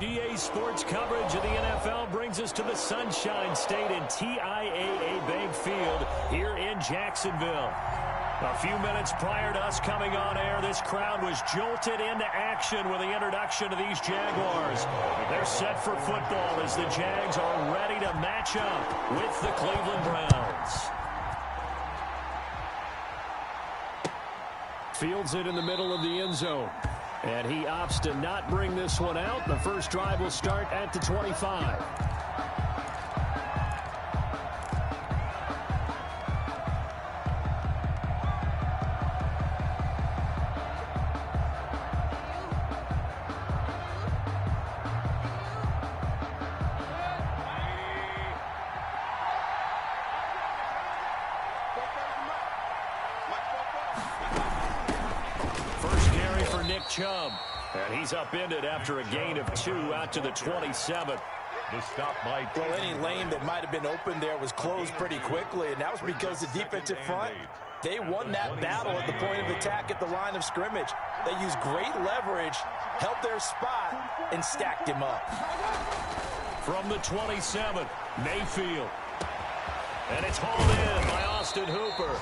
DA Sports coverage of the NFL brings us to the Sunshine State and TIAA Bank Field here in Jacksonville. A few minutes prior to us coming on air, this crowd was jolted into action with the introduction of these Jaguars. They're set for football as the Jags are ready to match up with the Cleveland Browns. Fields it in the middle of the end zone. And he opts to not bring this one out. The first drive will start at the 25. Chubb, and he's upended after a gain of 2 out to the 27. The stop by well, any lane that might have been open there was closed pretty quickly, and that was because the defensive front, they won that battle at the point of attack at the line of scrimmage. They used great leverage, held their spot, and stacked him up. From the 27, Mayfield. And it's hauled in by Austin Hooper.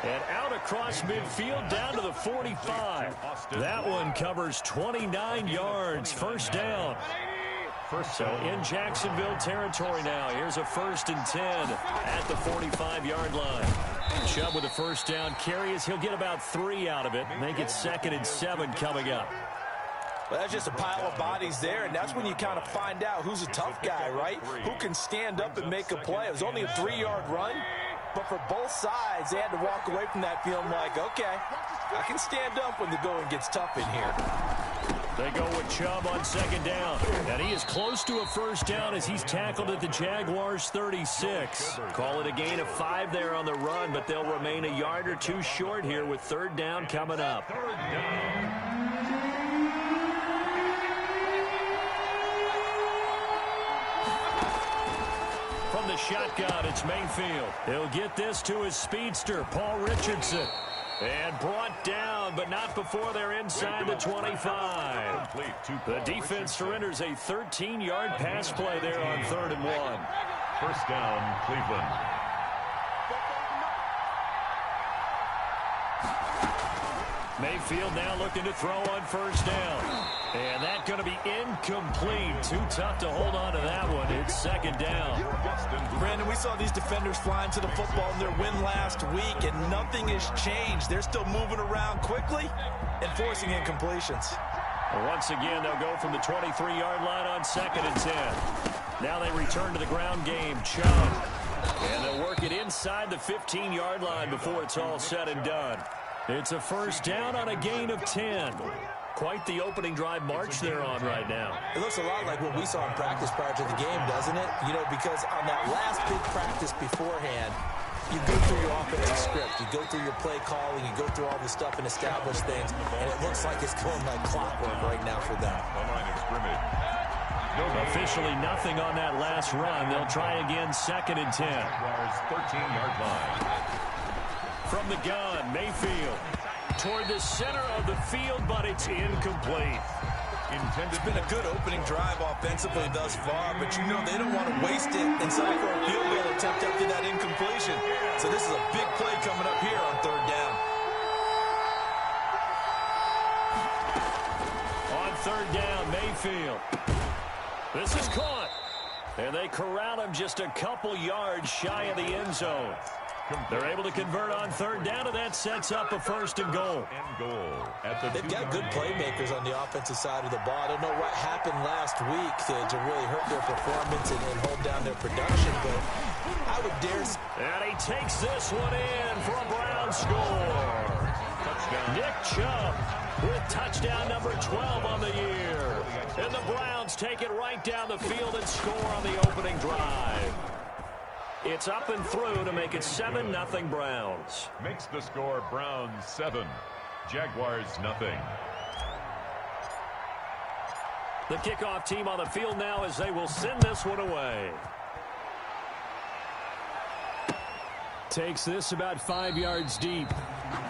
And out across midfield down to the 45. That one covers 29 yards. First down. So in Jacksonville territory now. Here's a 1st and 10 at the 45-yard line. Chubb with a first down carry as he'll get about 3 out of it. Make it 2nd and 7 coming up. Well, that's just a pile of bodies there, and that's when you kind of find out who's a tough guy, right? Who can stand up and make a play. It was only a 3-yard run. But for both sides, they had to walk away from that feeling like, okay, I can stand up when the going gets tough in here. They go with Chubb on 2nd down. And he is close to a first down as he's tackled at the Jaguars' 36. Call it a gain of 5 there on the run, but they'll remain a yard or 2 short here with 3rd down coming up. From the shotgun, it's Mayfield. He'll get this to his speedster, Paul Richardson. And brought down, but not before they're inside the 25. The defense surrenders a 13-yard pass play there on 3rd and 1. First down, Cleveland. Mayfield now looking to throw on 1st down. And that's going to be incomplete. Too tough to hold on to that one. It's 2nd down. Brandon, we saw these defenders flying to the football in their win last week, and nothing has changed. They're still moving around quickly and forcing incompletions. Once again, they'll go from the 23-yard line on 2nd and 10. Now they return to the ground game. Chubb. And they'll work it inside the 15-yard line before it's all said and done. It's a first down on a gain of 10. Quite the opening drive march they're on right now. It looks a lot like what we saw in practice prior to the game, doesn't it? You know, because on that last big practice beforehand, you go through your offensive script, you go through your play calling, you go through all the stuff and establish things, and it looks like it's going like clockwork right now for them. Officially nothing on that last run. They'll try again 2nd and 10. 13-yard line. From the gun, Mayfield toward the center of the field, but it's incomplete. It's been a good opening drive offensively thus far, but you know they don't want to waste it and settle for a field goal attempt after that incompletion. So this is a big play coming up here on 3rd down. On 3rd down, Mayfield. This is caught. And they corral him just a couple yards shy of the end zone. They're able to convert on 3rd down, and that sets up a 1st and goal. They've got good playmakers on the offensive side of the ball. I don't know what happened last week to really hurt their performance and hold down their production, but I would dare... And he takes this one in for a Brown score. Touchdown. Nick Chubb with touchdown number 12 on the year. And the Browns take it right down the field and score on the opening drive. It's up and through to make it 7-0 Browns. Makes the score Browns 7, Jaguars 0. The kickoff team on the field now as they will send this one away. Takes this about 5 yards deep.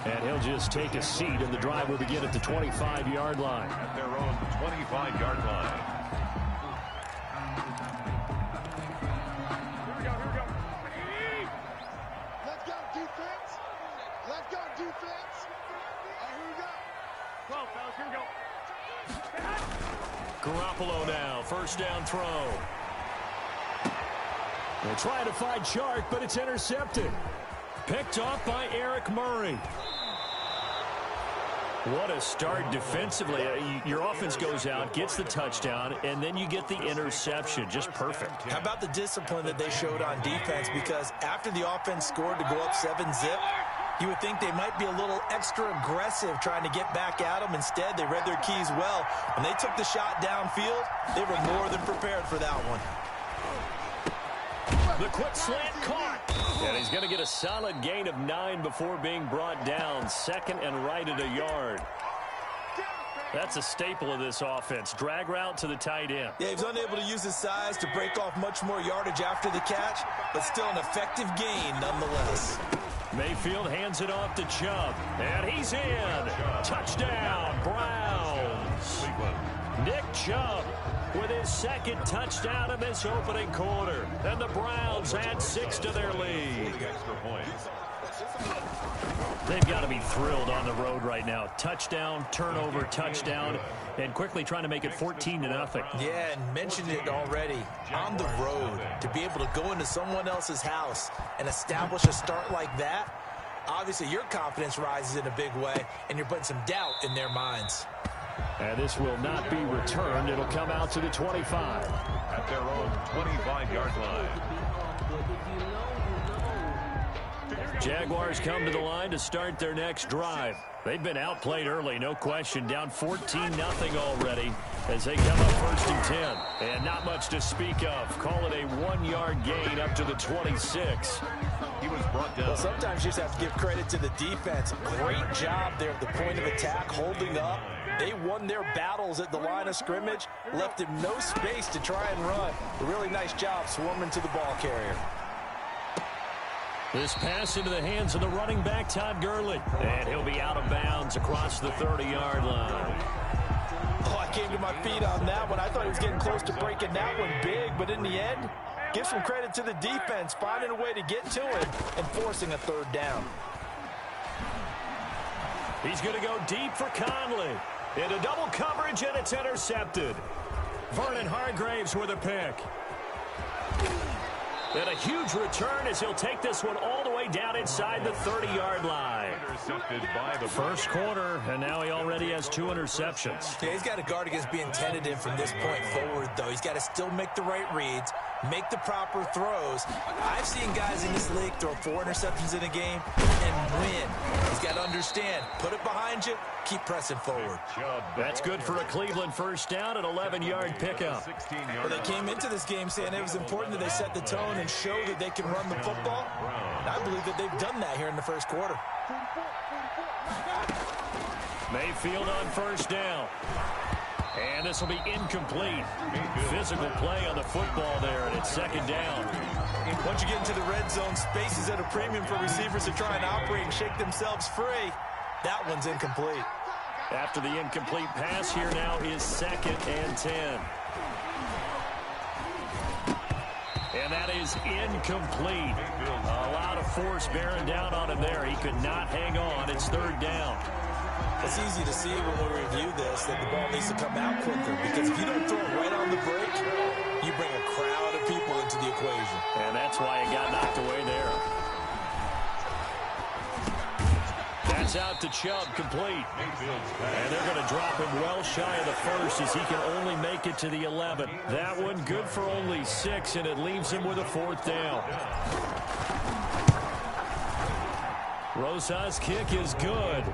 And he'll just take a seat, and the drive will begin at the 25-yard line. At their own 25-yard line. Garoppolo now, first down throw. They're trying to find Chark, but it's intercepted. Picked off by Eric Murray. What a start defensively. Your offense goes out, gets the touchdown, and then you get the interception. Just perfect. How about the discipline that they showed on defense? Because after the offense scored to go up 7-zip, you would think they might be a little extra aggressive trying to get back at them. Instead, they read their keys well. When they took the shot downfield, they were more than prepared for that one. The quick slant caught. And he's going to get a solid gain of 9 before being brought down. Second and right at a yard. That's a staple of this offense. Drag route to the tight end. Yeah, he was unable to use his size to break off much more yardage after the catch, but still an effective gain nonetheless. Mayfield hands it off to Chubb. And he's in. Touchdown, Browns. Nick Chubb with his second touchdown in this opening quarter. And the Browns add 6 to their lead. They've got to be thrilled on the road right now. Touchdown, turnover, touchdown, and quickly trying to make it 14-0. Yeah, and mentioned it already. On the road, to be able to go into someone else's house and establish a start like that, obviously your confidence rises in a big way, and you're putting some doubt in their minds. And this will not be returned. It'll come out to the 25. At their own 25-yard line. Jaguars come to the line to start their next drive. They've been outplayed early, no question. Down 14-0 already as they come up first and 10. And not much to speak of. Call it a 1-yard gain up to the 26. He was brought down. Well, sometimes you just have to give credit to the defense. Great job there at the point of attack, holding up. They won their battles at the line of scrimmage, left him no space to try and run. A really nice job swarming to the ball carrier. This pass into the hands of the running back, Todd Gurley. And he'll be out of bounds across the 30-yard line. Oh, I came to my feet on that one. I thought he was getting close to breaking that one big, but in the end, give some credit to the defense, finding a way to get to him and forcing a third down. He's going to go deep for Conley. Into double coverage, and it's intercepted. Vernon Hargreaves with a pick. And a huge return as he'll take this one all the way down inside the 30-yard line. Intercepted by the first quarter, and now he already has 2 interceptions. Yeah, he's got to guard against being tentative from this point forward, though. He's got to still make the right reads, make the proper throws. I've seen guys in this league throw 4 interceptions in a game and win. He's got to understand, put it behind you, keep pressing forward. That's good for a Cleveland first down, an 11-yard pickup. Well, they came into this game saying it was important that they set the tone and show that they can run the football. And I believe that they've done that here in the first quarter. Mayfield on first down. And this will be incomplete. Physical play on the football there, and it's second down. Once you get into the red zone, space is at a premium for receivers to try and operate and shake themselves free. That one's incomplete. After the incomplete pass, here now is second and 10. And that is incomplete. A lot of force bearing down on him there. He could not hang on. It's third down. It's easy to see when we review this that the ball needs to come out quicker, because if you don't throw it right on the break, you bring a crowd of people into the equation. And that's why he got knocked away there. That's out to Chubb, complete. And they're going to drop him well shy of the first as he can only make it to the 11. That one good for only 6, and it leaves him with a fourth down. Rosa's kick is good.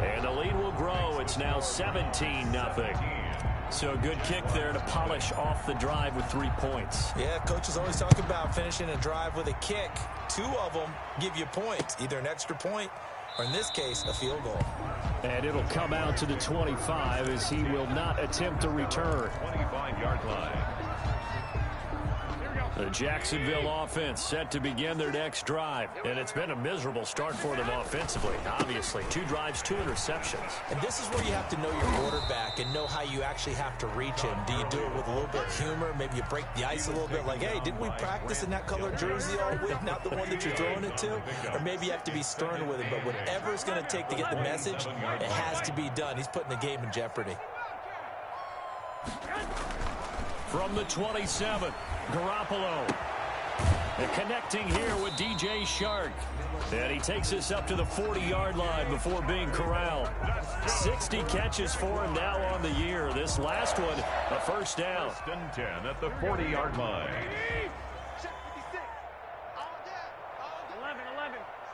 And the lead will grow. It's now 17-0. So a good kick there to polish off the drive with 3 points. Yeah, coaches always talk about finishing a drive with a kick. 2 of them give you points, either an extra point or, in this case, a field goal. And it'll come out to the 25 as he will not attempt to return. 25-yard line. The Jacksonville offense set to begin their next drive. And it's been a miserable start for them offensively, obviously. 2 drives, 2 interceptions. And this is where you have to know your quarterback and know how you actually have to reach him. Do you do it with a little bit of humor? Maybe you break the ice a little bit, like, hey, didn't we practice in that colored jersey all week, not the one that you're throwing it to? Or maybe you have to be stern with him. But whatever it's going to take to get the message, it has to be done. He's putting the game in jeopardy. From the 27, Garoppolo. And connecting here with DJ Shark. And he takes us up to the 40-yard line before being corralled. 60 catches for him now on the year. This last one, a first down. First and 10 at the 40-yard line.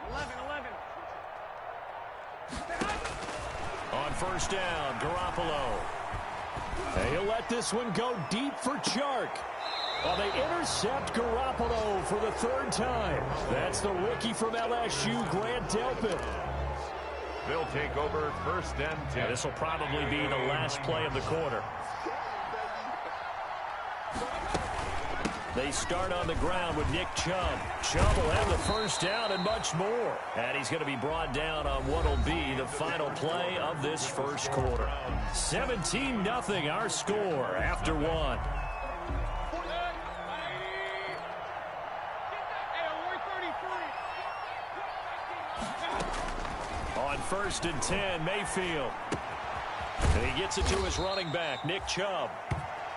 11. On first down, Garoppolo. And he'll let this one go deep for Chark. Well, they intercept Garoppolo for the third time. That's the rookie from LSU, Grant Delpit. They'll take over first and 10. This will probably be the last play of the quarter. They start on the ground with Nick Chubb. Chubb will have the first down and much more. And he's going to be brought down on what will be the final play of this first quarter. 17-0 our score after one. On first and 10, Mayfield. And he gets it to his running back, Nick Chubb.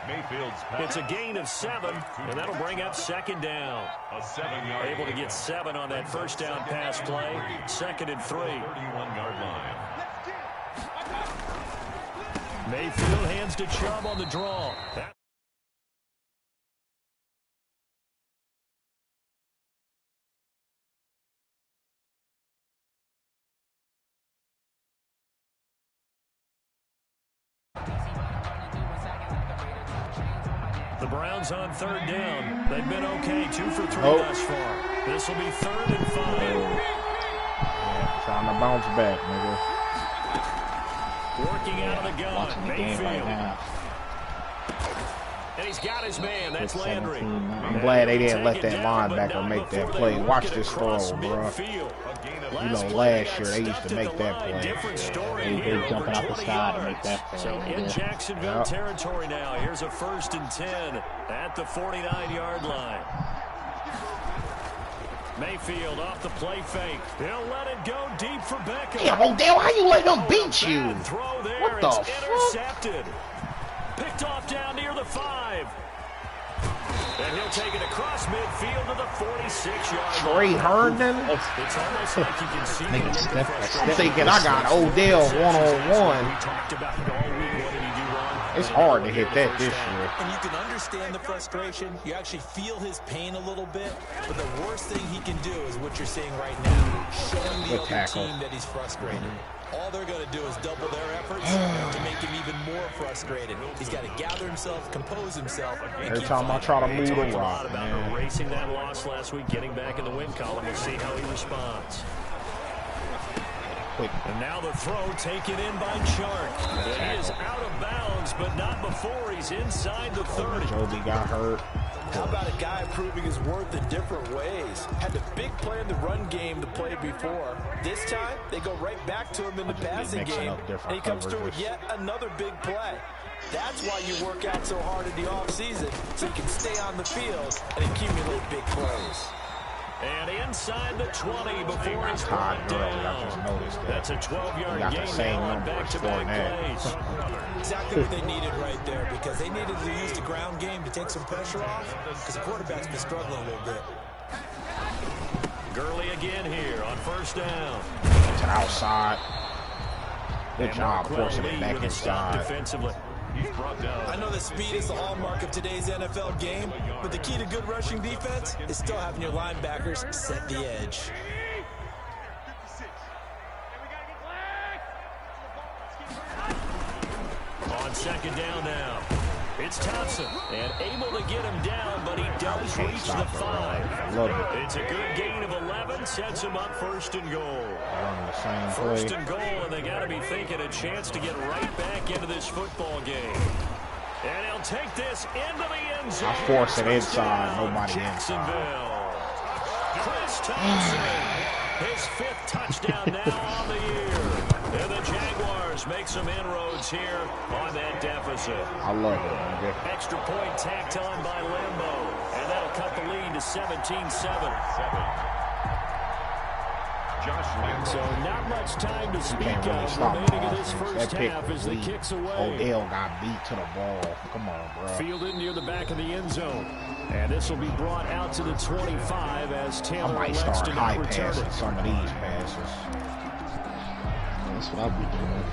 Mayfield's It's a gain of 7, and that'll bring up second down. A 7-yard Able to get 7 on that first down pass play. Second and 3. 31-yard line. Mayfield hands to Chubb on the draw. The Browns on third down. They've been okay, 2 for 3 thus far. This will be 3rd and 5. Yeah, trying to bounce back, nigga. Working out of the gun, Watching the game right Mayfield. now. And he's got his man. That's Landry. I'm glad they didn't let that linebacker make that play. Watch this throw, bro. You know, last year they used to make that play. They jumping out the side to make that play. So in Jacksonville territory now. Here's a 1st and 10 at the 49-yard line. Mayfield off the play fake. He'll let it go deep for Beckham. Yeah, Odell, how you let them beat you? What the fuck? Intercepted. Picked off down near the 5. And he'll take it across midfield to the 46-yard line. Trey Herndon? It's almost like you can see I'm thinking I got Odell one-on-one. We talked about it all week. What did he do wrong? It's hard to hit that this year. And you can understand the frustration. You actually feel his pain a little bit. But the worst thing he can do is what you're seeing right now. Showing the other team that he's frustrated. All they're going to do is double their efforts to make him even more frustrated. He's got to gather himself, compose himself. Every time I try to move the rock, about erasing that loss last week, getting back in the win column. We'll see how he responds. And now the throw taken in by Chark. He is out of bounds, but not before he's inside the 30. Joby got hurt. How about a guy proving his worth in different ways? Had the big play in the run game to play before. This time, they go right back to him in the passing game, and he comes through with yet another big play. That's why you work out so hard in the offseason, so you can stay on the field and accumulate big plays. And inside the 20 before he's brought down. That's a 12-yard gain on back-to-back plays. Exactly what they needed right there, because they needed to use the ground game to take some pressure off, because the quarterback's been struggling a little bit. Gurley again here on first down. To the outside. Good job forcing it back inside. Defensively. He's brought down. I know that speed is the hallmark of today's NFL game, but the key to good rushing defense is still having your linebackers set the edge. On second down now. It's Thompson, and able to get him down, but he does reach the 5. It's a good gain of 11, sets him up 1st and goal. First and goal, and they got to be thinking a chance to get right back into this football game. And he'll take this into the end zone. I force it inside, nobody Jacksonville. Chris Thompson, his 5th touchdown now on the year. And the Jaguars make some inroads here on that deficit. I love it, man. Extra point tacked on by Lambeau. And that'll cut the lead to 17-7. So not much time to speak Can't really of stop remaining my in this offense. first That pick half was as the weak. kicks away. Odell got beat to the ball. Come on, bro. Fielded near the back of the end zone. And this will be brought out to the 25 as I Taylor might elects start to high not return passing it. some of these passes. That's what I'll be doing.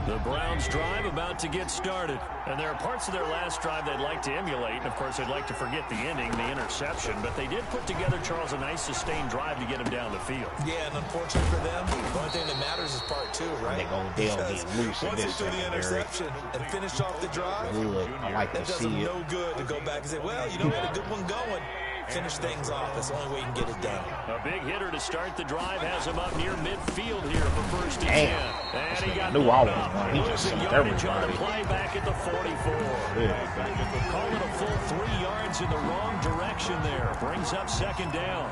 The Browns drive about to get started. And there are parts of their last drive they'd like to emulate. And, of course, they'd like to forget the ending, the interception. But they did put together, Charles, a nice sustained drive to get him down the field. Yeah, and unfortunately for them, the only thing that matters is part two, right? I think Odell get loose in once this he threw the secondary. interception and finished off the drive, Good. I like to that does see him it. no good to go back and say, well, you know, we had a good one going. Finish things off. That's the only way you can get it done. A big hitter to start the drive has him up near midfield here for first and Damn. 10. And he got knew I blown was up. going. He just Losing sent yardage on the everybody. play back at the 44. Yeah. Call it a full 3 yards in the wrong direction there. Brings up second down.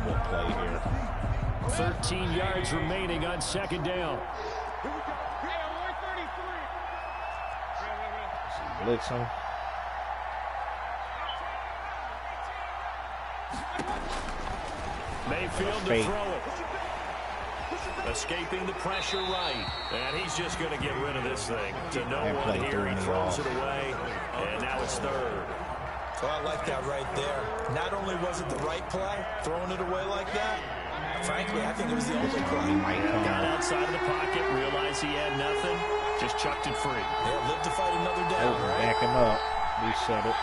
Good play here. 13 yards remaining on second down. Blitz him. Mayfield to Fake. throw it. Escaping the pressure right. And he's just going to get rid of this thing. To no That one play here. threw He me throws off. it away. And now it's third. Well, I like that right there. Not only was it the right play, throwing it away like that, frankly, I think it was the only He play. might come. Got outside of the pocket, realized he had nothing, just chucked it free. Yeah, live to fight another down, right? Back him up. We set it.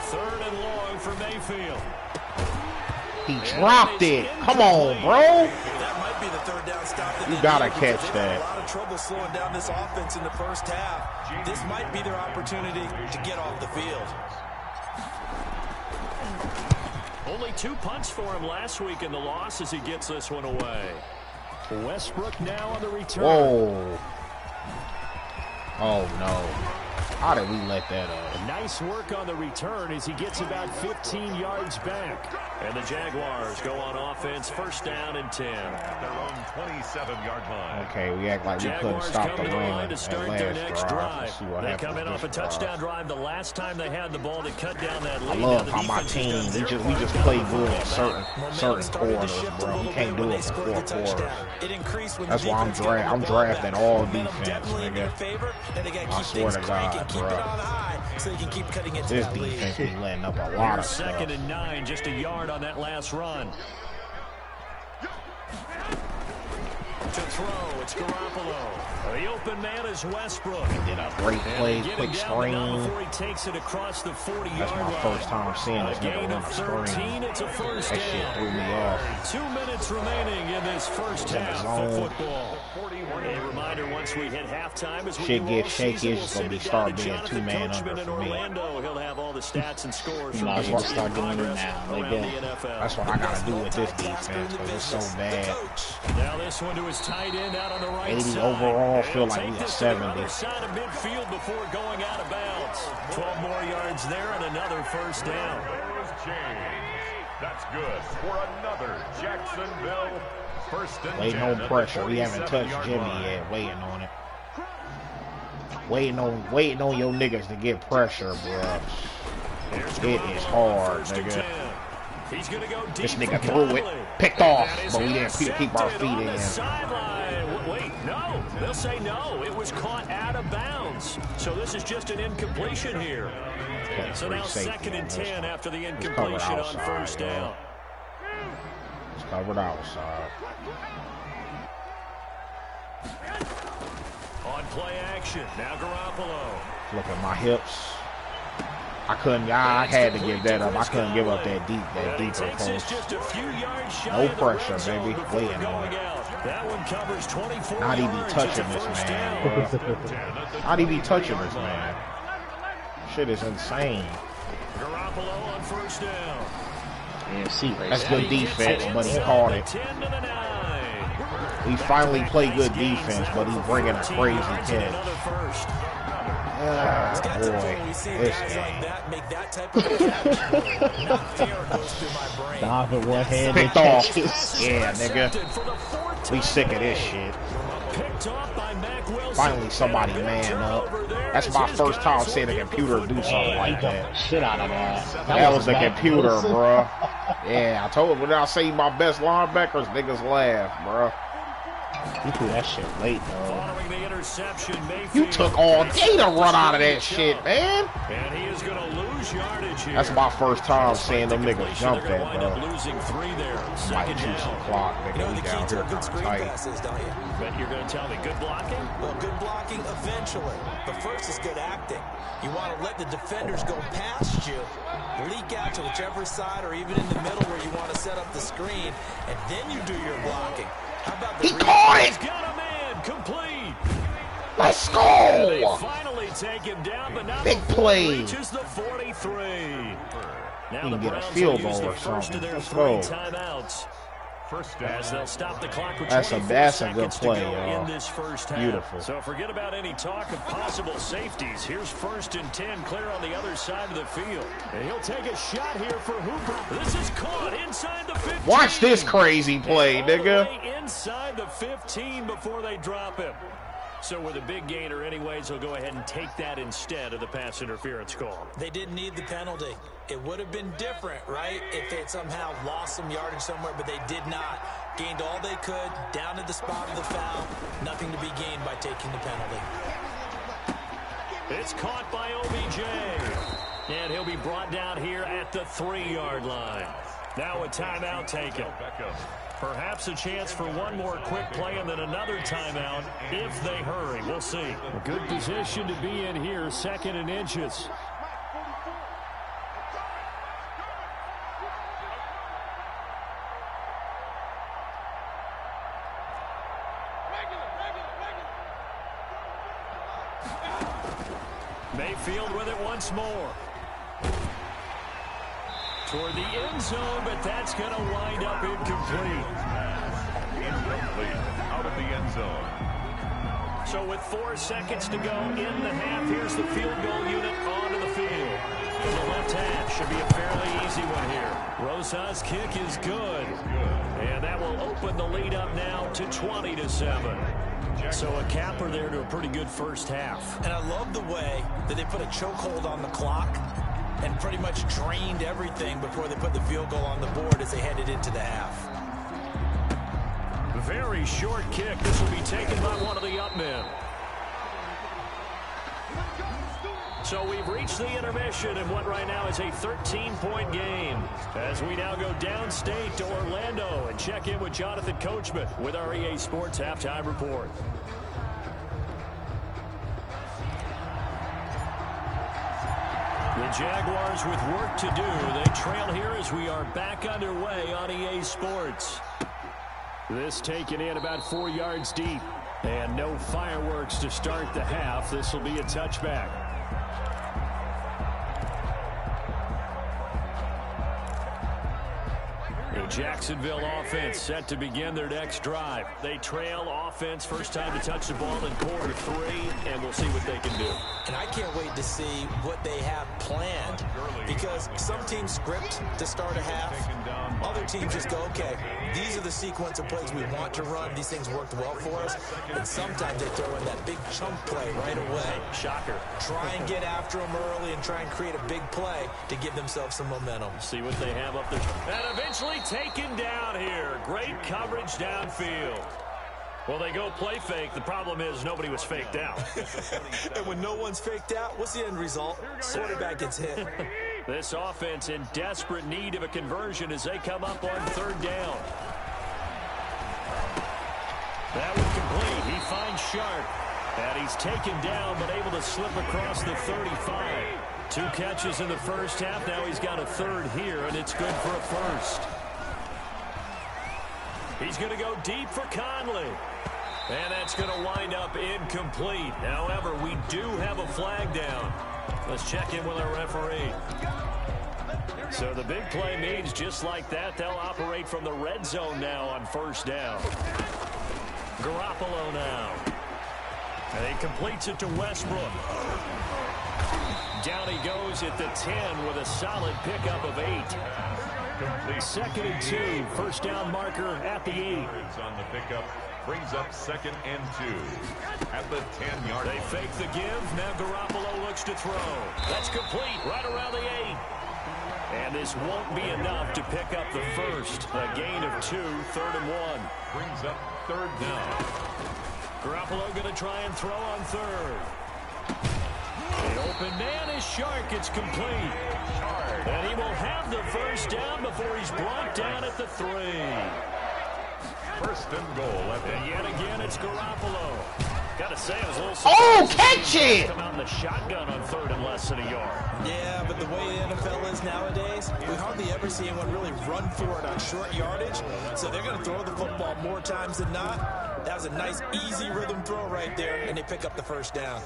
Third and long for Mayfield. He dropped it. Come on, bro. That might be the third down stop that You they gotta need because catch they've had that. a lot of trouble slowing down this offense in the first half. This might be their opportunity to get off the field. Only 2 punts for him last week in the loss as he gets this one away. Westbrook now on the return. Whoa. Oh, no. How did we let that up? Nice work on the return as he gets about 15 yards back. And the Jaguars go on offense, first down and 10. At their own 27-yard line. Okay, we act like we couldn't Jaguars stop come the to the run line to that start their last next drive. drive. Let's see what They happens come in off a this drive. touchdown drive the last time they had the ball to cut down that I lead. love Now how the my defense has team, done we zero just points play down the good ball in back. certain Momentum started to quarters, shift a bro. You little can't bit do when it they in scored 4 the quarters. touchdown. It increased when That's the why I'm defense got the ball drafting back. all Momentum defense, definitely in their nigga. favor, and they got to I keep swear things to cranking, God, keep bro. it on high so they can keep cutting into This that lead. defense be letting up a lot of Second stuff. and 9, just a yard on that last run. To throw, it's Garoppolo. The open man is Westbrook. Did a great play, And they get quick him down the now screen. before he takes it across the 40-yard That's line. my first time seeing this A nigga gain run of a 13, screen. it's a first That shit down. threw me off. 2 minutes remaining in this first In the half zone. of football. A reminder, once we hit halftime, as we Shit do get all shaky, season, it's just gonna we'll be send it start down to being Jonathan two-man Coachman under in for me. Orlando. He'll have all the stats and scores from Might as well games in start doing it progress now, around nigga. the NFL. That's what I gotta do with this defense because it's so bad. Now this one to his tight end out on the right 80 side. overall, feel He'll like we take at this to the 70. other side of midfield before going out of bounds. 12 more yards there and another first down. There's James. That's good for another Jacksonville first and 10. Waiting on at pressure. the We haven't touched 47-yard Jimmy line. yet. Waiting on it. Waiting on your niggas to get pressure, bro. It is hard, nigga. He's gonna go deep. This nigga for threw it, Conley. picked And off, that is but we didn't keep our intercepted feet on in. the sideline. Wait, no. They'll say no. It was caught out of bounds. So this is just an incompletion here. So now second and 10 after the incompletion on first down. It's covered outside. On play action. Now Garoppolo. Look at my hips. I had to give that up. I couldn't give up that deeper post. Just a few yards shy No of the pressure, red zone baby. before Waiting on going it. out. That one covers 24 Not even yards. touching It's a this first man, down. bro. Not even touching this man. Shit is insane. Garoppolo on first down. Yeah, see, That's good defense, but he caught it. 10 to the 9. We finally play good defense, but he's bringing a crazy Yards and catch. another first. When we see guys like that make that type of catch, not fair goes through my brain. Nah, but one hand picked off. Yeah, nigga. We sick of this shit. Finally, somebody man up. That's my first time seeing a computer do something like that. Shit out of that. That was a computer, bro. Yeah, I told him when I say my best linebackers, niggas laugh, bro. You threw that shit late, though. You took all day to run out of that shit, man. And he is going to lose yardage here. That's my first time seeing them niggas jump that, bro. Losing 3 there. Might chew some clock, nigga. We down here kind of tight. But you're going to tell me good blocking? Well, good blocking eventually. But first is good acting. You want to let the defenders go past you, leak out to whichever side or even in the middle where you want to set up the screen, and then you do your blocking. How about the he caught it! He's got a man complete. Let's go! They finally take him down, but not big play. Reaches the 43. Now you the can get a Browns field will use goal the or first something. of their Let's 3 go. timeouts. As they'll stop the clock with That's a 24 good seconds play, to go y'all. in this first half. Beautiful. So forget about any talk of possible safeties. Here's 1st and 10, clear on the other side of the field. And he'll take a shot here for Hooper. This is caught inside the 15. Watch this crazy play, nigga. Inside the 15 before they drop him. So with a big gainer anyways, they'll go ahead and take that instead of the pass interference call. They didn't need the penalty. It would have been different, right, if they had somehow lost some yardage somewhere, but they did not. Gained all they could, down to the spot of the foul. Nothing to be gained by taking the penalty. It's caught by OBJ. And he'll be brought down here at the 3-yard line. Now a timeout taken. Perhaps a chance for one more quick play and then another timeout if they hurry. We'll see. A good position to be in here, 2nd and inches. Mayfield with it once more. Toward the end zone, but that's going to wind up incomplete. Incomplete. Out of the end zone. So with 4 seconds to go in the half, here's the field goal unit onto the field. From the left half, should be a fairly easy one here. Rosa's kick is good. And that will open the lead up now to 20-7. So a capper there to a pretty good first half. And I love the way that they put a chokehold on the clock and pretty much drained everything before they put the field goal on the board as they headed into the half. Very short kick. This will be taken by one of the up men. So we've reached the intermission in what right now is a 13-point game. As we now go downstate to Orlando and check in with Jonathan Coachman with our EA Sports Halftime Report. The Jaguars with work to do. They trail here as we are back underway on EA Sports. This taken in about 4 yards deep. And no fireworks to start the half. This will be a touchback. The Jacksonville offense set to begin their next drive. They trail offense, first time to touch the ball in quarter 3, and we'll see what they can do. And I can't wait to see what they have planned, because some teams script to start a half. Other teams just go, okay, these are the sequence of plays we want to run. These things worked well for us. And sometimes they throw in that big chunk play right away. Shocker. Try and get after them early and try and create a big play to give themselves some momentum. See what they have up there. And eventually taken down here. Great coverage downfield. Well, they go play fake. The problem is nobody was faked out. And when no one's faked out, what's the end result? Quarterback gets hit. This offense in desperate need of a conversion as they come up on 3rd down. That was complete. He finds Sharp. And he's taken down but able to slip across the 35. 2 catches in the first half. Now he's got a 3rd here, and it's good for a first. He's going to go deep for Conley. And that's going to wind up incomplete. However, we do have a flag down. Let's check in with our referee. So the big play means just like that, they'll operate from the red zone now on 1st down. Garoppolo now. And he completes it to Westbrook. Down he goes at the 10 with a solid pickup of 8. Second and 2. First down marker at the 8. On the pickup. Brings up 2nd and 2 at the 10-yard line. They fake the give. Now Garoppolo looks to throw. That's complete right around the 8. And this won't be enough to pick up the first. A gain of 2, 3rd and 1. Brings up 3rd down. Garoppolo going to try and throw on 3rd. The open man is Shark. It's complete. And he will have the first down before he's brought down at the 3. 1st and goal. And yet again, it's Garoppolo. Gotta say, I was a little surprised. Oh, catch it! Come out in the shotgun on 3rd and less than a yard. Yeah, but the way the NFL is nowadays, we hardly ever see anyone really run for it on short yardage. So they're going to throw the football more times than not. That was a nice, easy rhythm throw right there, and they pick up the first down.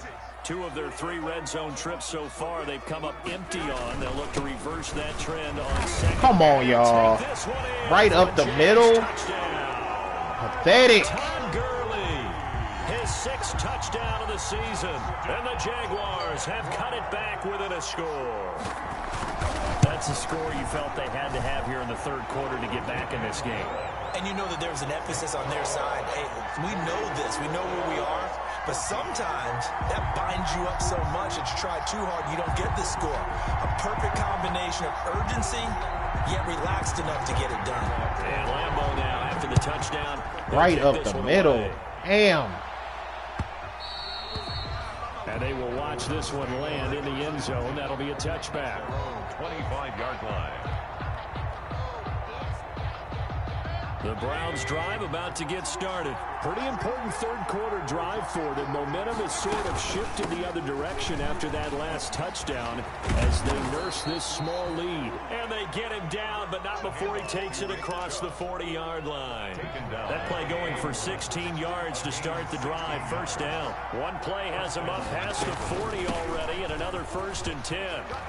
2 of their 3 red zone trips so far, they've come up empty on. They'll look to reverse that trend on 2nd. Come on, y'all. Right up the middle. Pathetic. Tom Gurley, his 6th touchdown of the season. And the Jaguars have cut it back within a score. That's a score you felt they had to have here in the 3rd quarter to get back in this game. And you know that there's an emphasis on their side. Hey, we know this. We know where we are. But sometimes that binds you up so much that you try too hard, you don't get the score. A perfect combination of urgency, yet relaxed enough to get it done. And Lambeau now after the touchdown. Right up the middle. Damn. And they will watch this one land in the end zone. That'll be a touchback. 25-yard line. The Browns drive about to get started. Pretty important 3rd quarter drive for them. Momentum has sort of shifted the other direction after that last touchdown as they nurse this small lead. And they get him down, but not before he takes it across the 40-yard line. That play going for 16 yards to start the drive. First down. One play has him up past the 40 already, and another 1st and 10.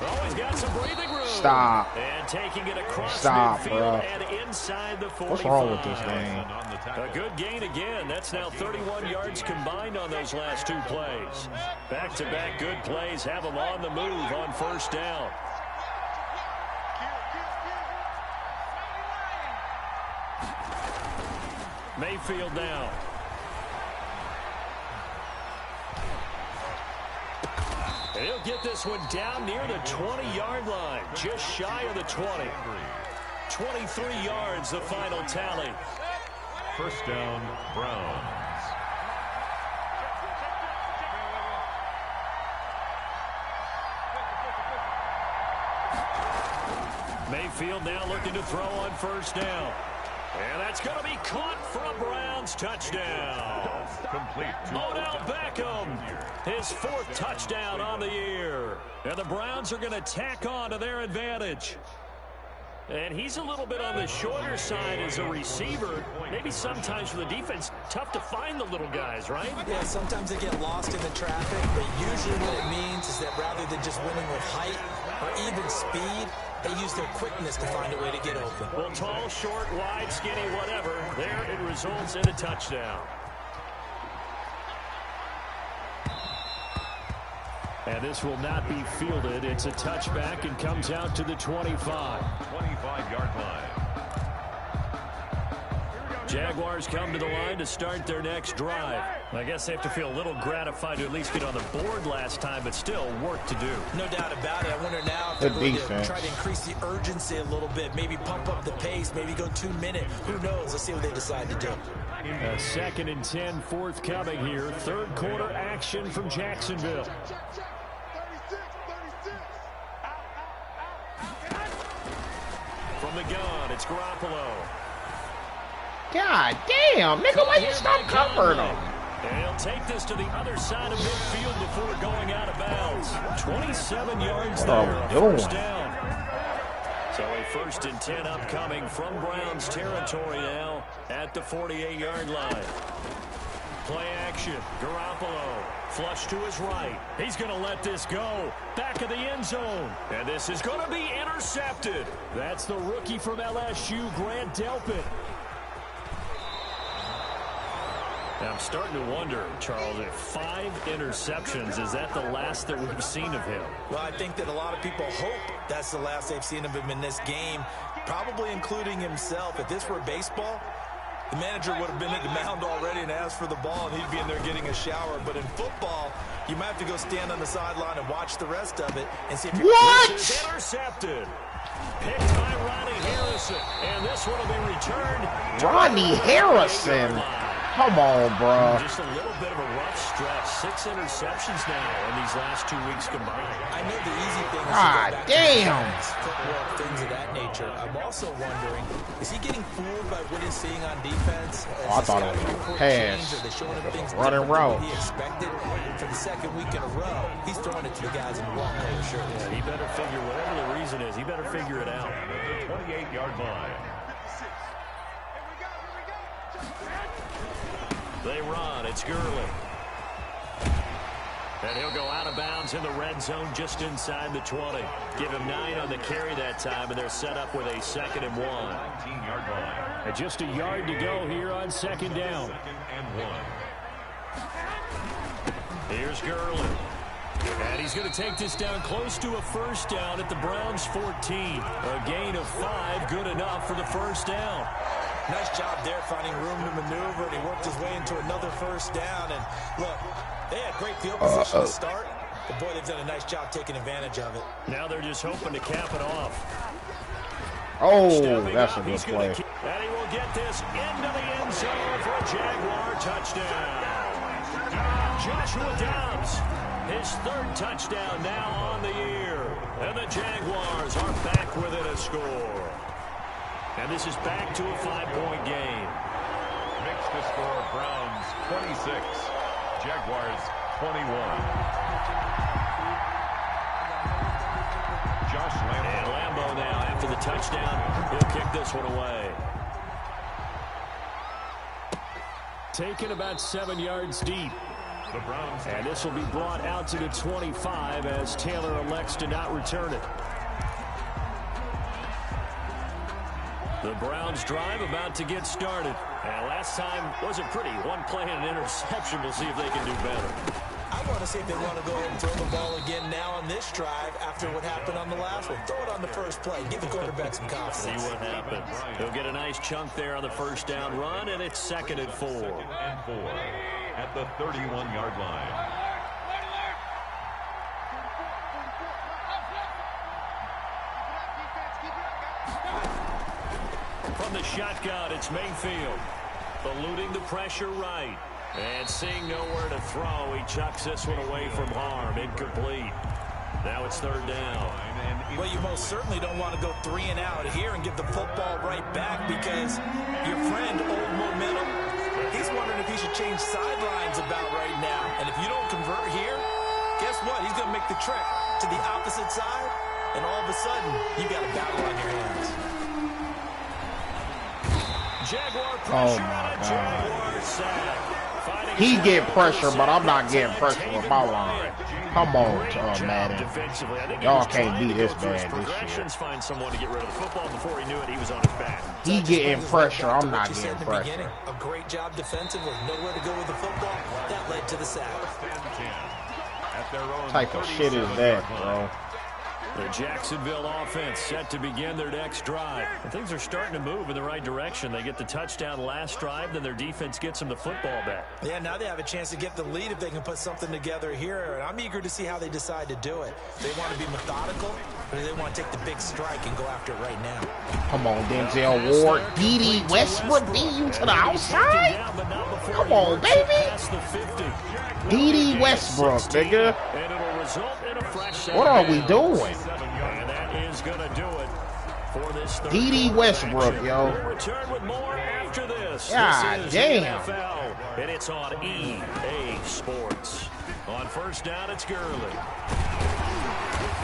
Oh, he's got some breathing room. Stop. And taking it across midfield bro. and inside the 45. What's wrong with this game? A good gain again. That's now 31 yards combined on those last 2 plays. Back-to-back good plays have them on the move on 1st down. Mayfield now. He'll get this one down near the 20-yard line, just shy of the 20. 23 yards, the final tally. 1st down, Browns. Mayfield now looking to throw on 1st down. And that's going to be caught for a Browns touchdown. Complete. Odell Beckham, his 4th touchdown on the year. And the Browns are going to tack on to their advantage. And he's a little bit on the shorter side as a receiver. Maybe sometimes for the defense, tough to find the little guys, right? Yeah, sometimes they get lost in the traffic, but usually what it means is that rather than just winning with height or even speed, they use their quickness to find a way to get open. Well, tall, short, wide, skinny, whatever, there it results in a touchdown. And this will not be fielded. It's a touchback and comes out to the 25. 25-yard line. Jaguars come to the line to start their next drive. I guess they have to feel a little gratified to at least get on the board last time, but still work to do. No doubt about it. I wonder now if they're going to try to increase the urgency a little bit, maybe pump up the pace, maybe go 2 minutes. Who knows? Let's see what they decide to do. 2nd and 10 forthcoming here. 3rd quarter action from Jacksonville. From the gun, it's Garoppolo. God damn, nigga, why you stop covering him? And he'll take this to the other side of midfield before going out of bounds. 27 yards there. First down. So a 1st and 10 upcoming from Browns territory now at the 48-yard line. Play action. Garoppolo. Flush to his right. He's going to let this go. Back of the end zone. And this is going to be intercepted. That's the rookie from LSU, Grant Delpit. I'm starting to wonder, Charles, if 5 interceptions, is that the last that we've seen of him? Well, I think that a lot of people hope that's the last they've seen of him in this game, probably including himself. If this were baseball, the manager would have been at the mound already and asked for the ball, and he'd be in there getting a shower. But in football, you might have to go stand on the sideline and watch the rest of it and see if you're intercepted. Picked by Ronnie Harrison, and this one will be returned. Ronnie Harrison. Come on, bro. Just a little bit of a rough stretch. 6 interceptions now in these last 2 weeks combined. I know the easy thing is God damn. footwork, things of that nature. I'm also wondering, is he getting fooled by what he's seeing on defense? I thought it was a pass. Are they showing him things Running route. he expected? For the second week in a row, he's throwing it to the guys in the wrong color shirt. Yeah, he better figure, whatever the reason is, he better figure it out. At the 28-yard line. They run. It's Gurley. And he'll go out of bounds in the red zone just inside the 20. Give him 9 on the carry that time, and they're set up with a 2nd and 1. 19-yard line. And just a yard to go here on 2nd down. 2nd and 1. Here's Gurley. And he's going to take this down close to a 1st down at the Browns' 14. A gain of 5, good enough for the 1st down. Nice job there finding room to maneuver, and he worked his way into another 1st down. And look, they had great field position to start, but boy, they've done a nice job taking advantage of it. Now they're just hoping to cap it off. Oh, that's a good play. And he will get this into the end zone for a Jaguar touchdown. Joshua Dobbs, his 3rd touchdown now on the year. And the Jaguars are back within a score. And this is back to a 5-point game. Makes the score Browns 26, Jaguars 21. Josh Lambo. And Lambo now, after the touchdown, he'll kick this one away. Taken about 7 yards deep. The Browns. And this will be brought out to the 25 as Taylor elects to not return it. The Browns drive about to get started. And last time wasn't pretty. 1 play and an interception. We'll see if they can do better. I want to see if they want to go ahead and throw the ball again now on this drive after what happened on the last one. Throw it on the first play. Give the quarterback some confidence. See what happens. He'll get a nice chunk there on the 1st down run, and it's 2nd and 4. 2nd and 4 at the 31-yard line. From the shotgun, it's Mayfield. Eluding the pressure right. And seeing nowhere to throw, he chucks this one away from harm. Incomplete. Now it's 3rd down. Well, you most certainly don't want to go 3 and out here and give the football right back because your friend, Old Momentum, he's wondering if he should change sidelines about right now. And if you don't convert here, guess what? He's going to make the trek to the opposite side, and all of a sudden, you got a battle on your hands. Jaguar pressure on a Jaguar sack. He get pressure, but I'm not getting pressure with my line. Come on, Madden. Y'all can't be this bad this year. Find someone to get rid of the football. Before he knew it, he was on his back. He getting pressure. I'm not getting pressure. A great job defensively. Nowhere to go with the football. That led to the sack. What type of shit is that, bro? The Jacksonville offense set to begin their next drive. And things are starting to move in the right direction. They get the touchdown last drive, then their defense gets them the football back. Yeah, now they have a chance to get the lead if they can put something together here. And I'm eager to see how they decide to do it. They want to be methodical, or they want to take the big strike and go after it right now. Come on, Denzel Ward. D.D. Westbrook beat you to the outside? Come on, baby. D.D. Westbrook, nigga. And it'll result in a fresh what are we doing? And that is going to do it for this D.D. Westbrook, yo. We'll return with more after this. God this is damn. NFL, and it's on EA Sports. On 1st down, it's Gurley.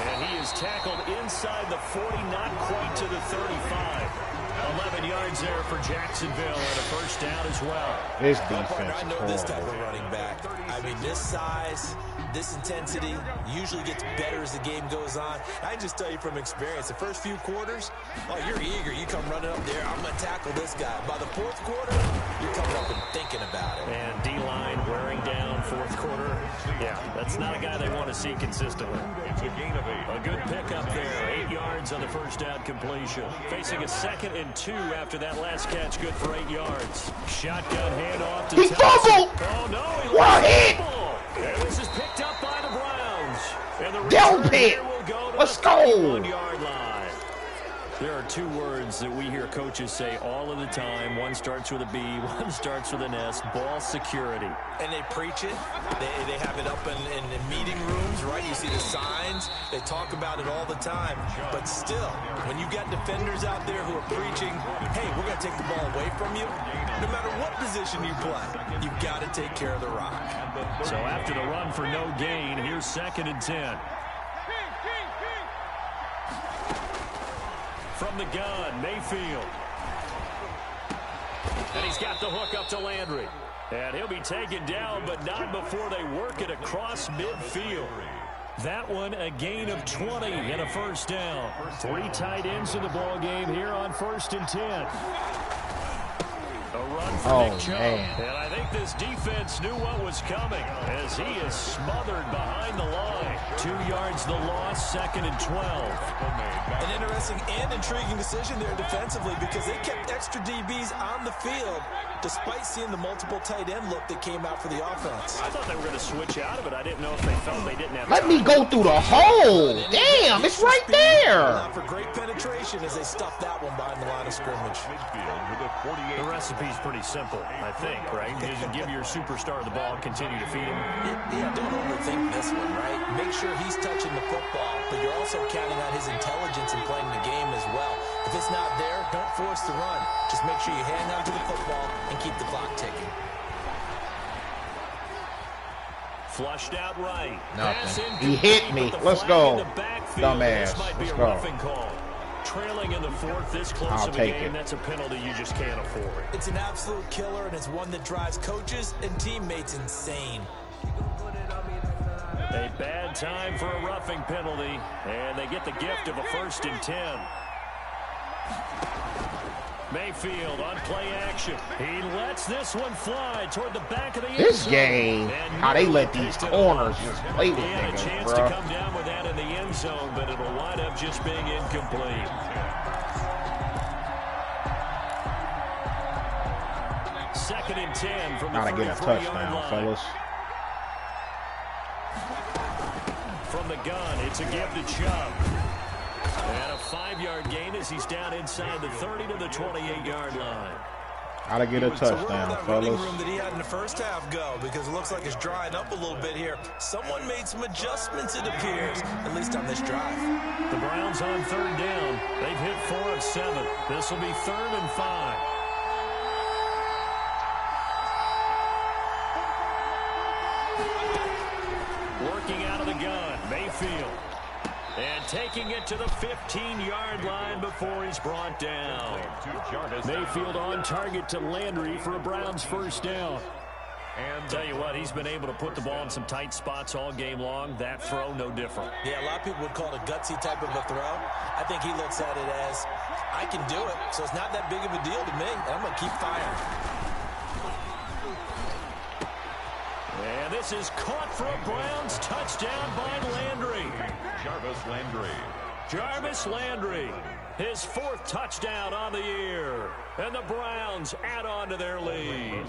And he is tackled inside the 40, not quite to the 35. 11 yards there for Jacksonville, and a 1st down as well. This defense I know is this type horrible. of running back. I mean, this size, this intensity usually gets better as the game goes on. I can just tell you from experience, the first few quarters, oh, you're eager. You come running up there, I'm going to tackle this guy. By the 4th quarter, you're coming up and thinking about it. And D Yeah, that's not a guy they want to see consistently. It's a gain of 8. A good pickup there. 8 yards on the first down completion. Facing a 2nd and 2 after that last catch. Good for 8 yards. Shotgun handoff to He fumbled! Oh, no. What hit? And this is picked up by the Browns. And the Down return pit. here will go to Let's the go. 31-yard line. There are 2 words that we hear coaches say all of the time. One starts with a B, one starts with an S. Ball security. And they preach it. They have it up in meeting rooms, right? You see the signs. They talk about it all the time. But still, when you got defenders out there who are preaching, hey, we're going to take the ball away from you, no matter what position you play, you've got to take care of the rock. So after the run for no gain, here's 2nd and 10. From the gun, Mayfield. And he's got the hook up to Landry. And he'll be taken down, but not before they work it across midfield. That one, a gain of 20 and a first down. 3 tight ends in the ball game here on 1st and 10. A run for Nick Chubb. And I think this defense knew what was coming as he is smothered behind the line. 2 yards the loss, 2nd and 12. An interesting and intriguing decision there defensively because they kept extra DBs on the field despite seeing the multiple tight end look that came out for the offense. I thought they were going to switch out of it. I didn't know if they felt they didn't have Let me go through the hole. Damn, it's right there. For great penetration as they stuffed that one behind the line of scrimmage. The recipe's pretty simple, I think, right? You just give your superstar the ball, continue to feed him. Yeah, don't overthink this one, right? Make sure he's touching the football, but you're also counting on his intelligence in playing the game as well. If it's not there, don't force the run. Just make sure you hang on to the football and keep the clock ticking. Flushed out right. Nothing. He hit me. Let's go. Dumbass. Let's go. Call. Trailing in the 4th, this close I'll of a take game, it. that's a penalty you just can't afford. It's an absolute killer, and it's one that drives coaches and teammates insane. A bad time for a roughing penalty, and they get the gift of a 1st and 10. Mayfield on play action. He lets this one fly toward the back of the end zone. This game, how they let these corners just play with He had a niggas, chance bro. to come down with that in the end zone, but it'll wind up just being incomplete. Second and 10 from the 33-yard line. Gotta get a touchdown, fellas. From the gun, it's a give to Chubb. And a 5-yard gain as he's down inside the 30 to the 28-yard line. Gotta get a touchdown, that running fellas. room that he had in the first half go because it looks like it's drying up a little bit here. Someone made some adjustments, it appears, at least on this drive. The Browns on 3rd down. They've hit 4 of 7. This will be 3rd and 5. Working out of the gun, Mayfield. And taking it to the 15-yard line before he's brought down. Mayfield on target to Landry for a Browns first down. And tell you what, he's been able to put the ball in some tight spots all game long. That throw, no different. Yeah, a lot of people would call it a gutsy type of a throw. I think he looks at it as, I can do it, so it's not that big of a deal to me. I'm going to keep firing. And this is caught for a Browns touchdown by Landry. Jarvis Landry, his 4th touchdown on the year. And the Browns add on to their lead.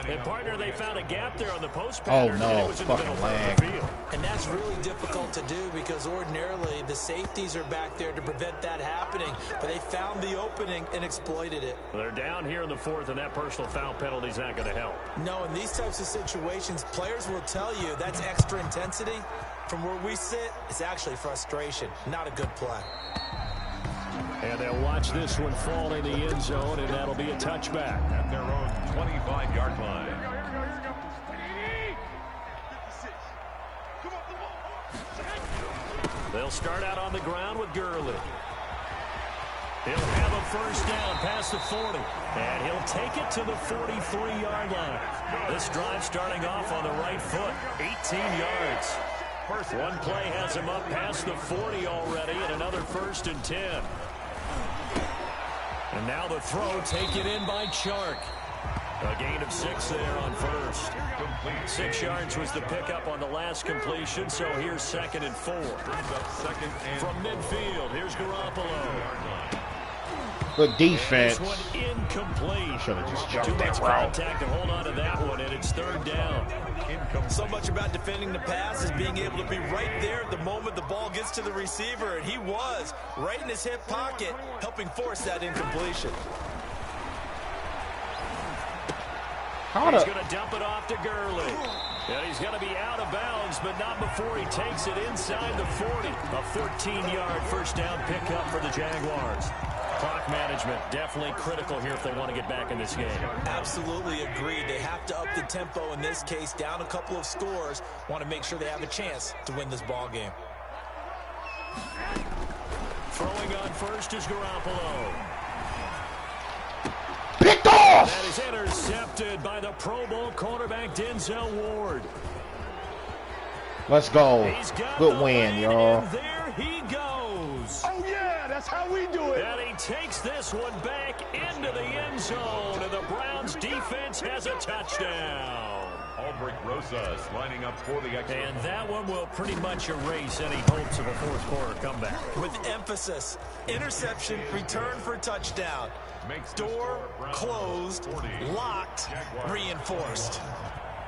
And partner, they found a gap there on the post pattern. Oh, no. And it was in the Fucking middle of lag. the field. And that's really difficult to do because ordinarily the safeties are back there to prevent that happening. But they found the opening and exploited it. They're down here in the 4th, and that personal foul penalty is not going to help. No, in these types of situations, players will tell you that's extra intensity. From where we sit, it's actually frustration, not a good play. And they'll watch this one fall in the end zone, and that'll be a touchback. At their own 25-yard line. They'll start out on the ground with Gurley. He'll have a first down past the 40, and he'll take it to the 43-yard line. This drive starting off on the right foot, 18 yards. One play has him up past the 40 already, and another 1st and 10. And now the throw taken in by Chark. Gain of 6 there on first. 6 yards was the pickup on the last completion, so here's 2nd and 4. From midfield, here's Garoppolo. Good defense. This one incomplete. Should have just Too jumped much that route. contact to hold on to that one, and it's 3rd down. So much about defending the pass is being able to be right there at the moment the ball gets to the receiver, and he was right in his hip pocket, helping force that incompletion. He's going to dump it off to Gurley. And he's going to be out of bounds, but not before he takes it inside the 40. A 14-yard first down pickup for the Jaguars. Clock management definitely critical here if they want to get back in this game. Absolutely agreed. They have to up the tempo in this case, down a couple of scores. Want to make sure they have a chance to win this ball game. Throwing on first is Garoppolo. Picked off! That is intercepted by the Pro Bowl cornerback Denzel Ward. Let's go. Good win, win, y'all. There he goes. Oh, yeah, that's how we do it. And he takes this one back into the end zone, and the Browns defense has a touchdown. Aldrich Rosas lining up for the extra. And that one will pretty much erase any hopes of a fourth quarter comeback. With emphasis, interception, return for touchdown. Door closed, locked, reinforced.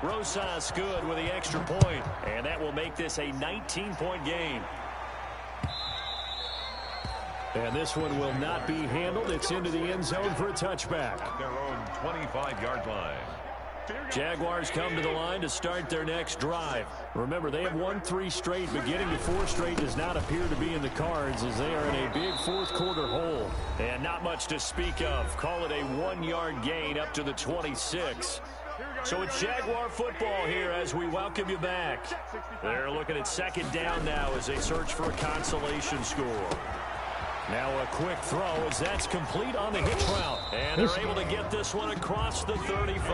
Rosas good with the extra point, and that will make this a 19-point game. And this one will not be handled. It's into the end zone for a touchback. At their own 25-yard line. Jaguars come to the line to start their next drive. Remember, they have won 3 straight, but getting to 4 straight does not appear to be in the cards as they are in a big fourth quarter hole. And not much to speak of. Call it a 1-yard gain up to the 26. So it's Jaguar football here as we welcome you back. They're looking at 2nd down now as they search for a consolation score. Now a quick throw as that's complete on the hitch route. And they're able to get this one across the 35.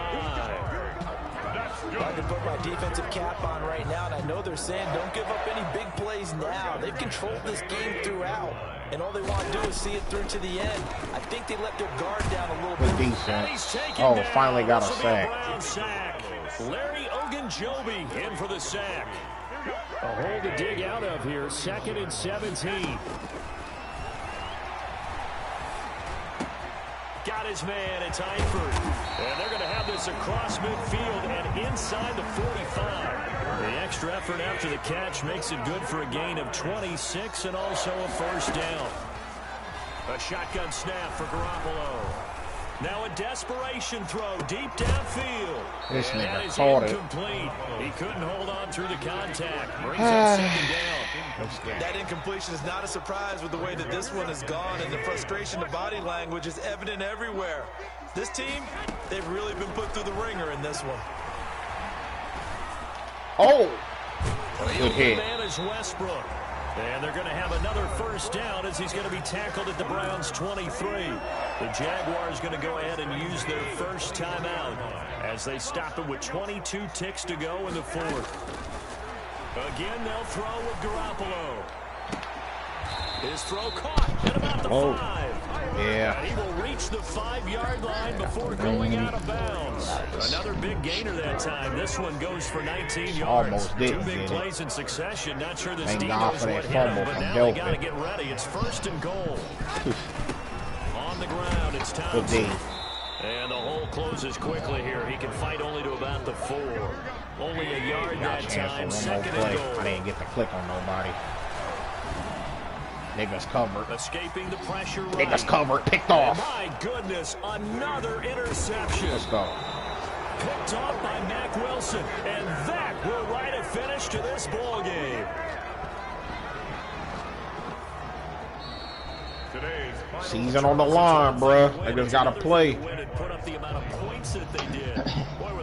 I can put my defensive cap on right now, and I know they're saying don't give up any big plays now. They've controlled this game throughout, and all they want to do is see it through to the end. I think they let their guard down a little Good bit. defense. Oh, finally got a sack. Larry Ogunjobi in for the sack. A hole to dig out of here. 2nd and 17. Got his man, it's Eifert. And they're going to have this across midfield and inside the 45. The extra effort after the catch makes it good for a gain of 26 and also a first down. A shotgun snap for Garoppolo. Now a desperation throw deep downfield. This and that nigga is caught it. incomplete. He couldn't hold on through the contact. Brings up 2nd down. That incompletion is not a surprise with the way that this one has gone, and the frustration, the body language is evident everywhere. This team, they've really been put through the ringer in this one. Oh! The Good hit. man is Westbrook. And they're going to have another first down as he's going to be tackled at the Browns' 23. The Jaguars going to go ahead and use their first timeout as they stop it with 22 ticks to go in the 4th. Again, they'll throw with Garoppolo. His throw caught at about the 5. Yeah. And he will reach the 5-yard line before going out of bounds. Another big gainer that time. This one goes for 19 yards. Almost did. 2 big plays in succession. Not sure this Thank team God knows for what that hit him, fumble but from now they got to Delpit. get ready. It's 1st and goal. On the ground, it's Good Thompson. D. And the hole closes quickly here. He can fight only to about the 4. Only a yard Got that a chance for time. one more 2nd play. and goal. I didn't get the click on nobody. Niggas covered. Escaping the pressure right. Niggas covered. Picked And off. my goodness, another interception. Let's go. Picked off by Mack Wilson. And that will write a finish to this ball game. Today's final Season on the line, bruh. Niggas gotta play.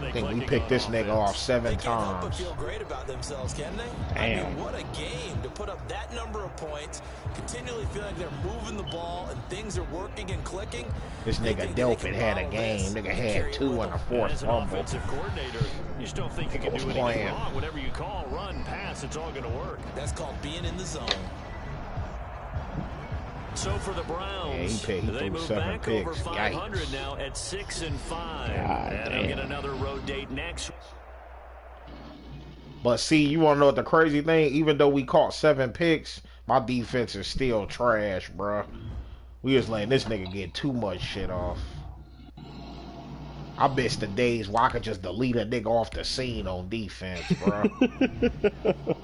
I think we picked this nigga off 7 They can't help but times. feel great about themselves, can they? I Damn. mean, what a game to put up that number of points, continually feel like they're moving the ball and things are working and clicking. This They nigga think they Delpit can had a follow game. this Nigga and had carry it 2 with and a them. 4th As an fumble. offensive coordinator, you just don't think you can Nigga do was anything playing. wrong. Whatever you call, run, pass, it's all going to work. That's called being in the zone. So for the Browns, he they threw move 7 back over picks. 500 Yikes. now at 6-5. God And they'll damn. get another road date next. But see, you want to know what the crazy thing? Even though we caught 7 picks, my defense is still trash, bruh. We just letting this nigga get too much shit off. I miss the days where I could just delete a nigga off the scene on defense, bruh.